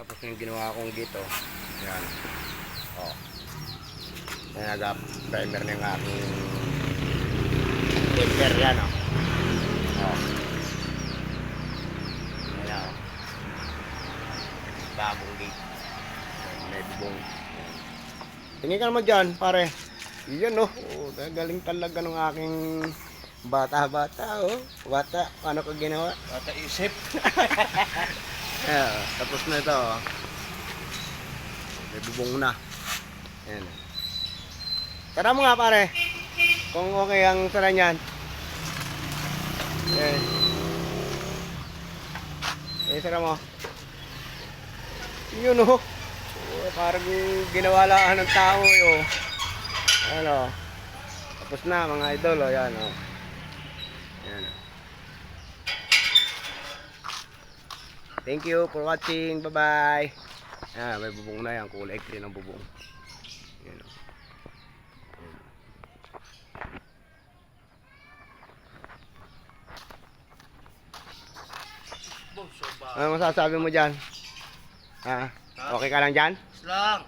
Tapos yung ginawa kong gito. Yan. Oh. Nag-primer na yung aking temper yan, oh. Oh. Ayan, oh. Bagong gate. May bubong. Tingin ka naman dyan, pare. Yan, oh. Oh, galing talaga ng aking bata-bata, oh. Bata, paano ko ginawa? Bata isip. Ayan, tapos na ito, oh. May bubong na. Ayan. Tara mo nga, pare. Kung okay ang tara niyan. Ayan. Ayan, tara mo. Yun, oh. Oh, parang ginawa lang ng tao, oh. Ano. Tapos na, mga idol, oh. Yan, oh. Ayan. Thank you for watching. Bye-bye. May bubong na yan. Kulay green ang bubong. Ayan, oh. Ano masasabi mo dyan? Ha? Okay ka lang dyan? Lang.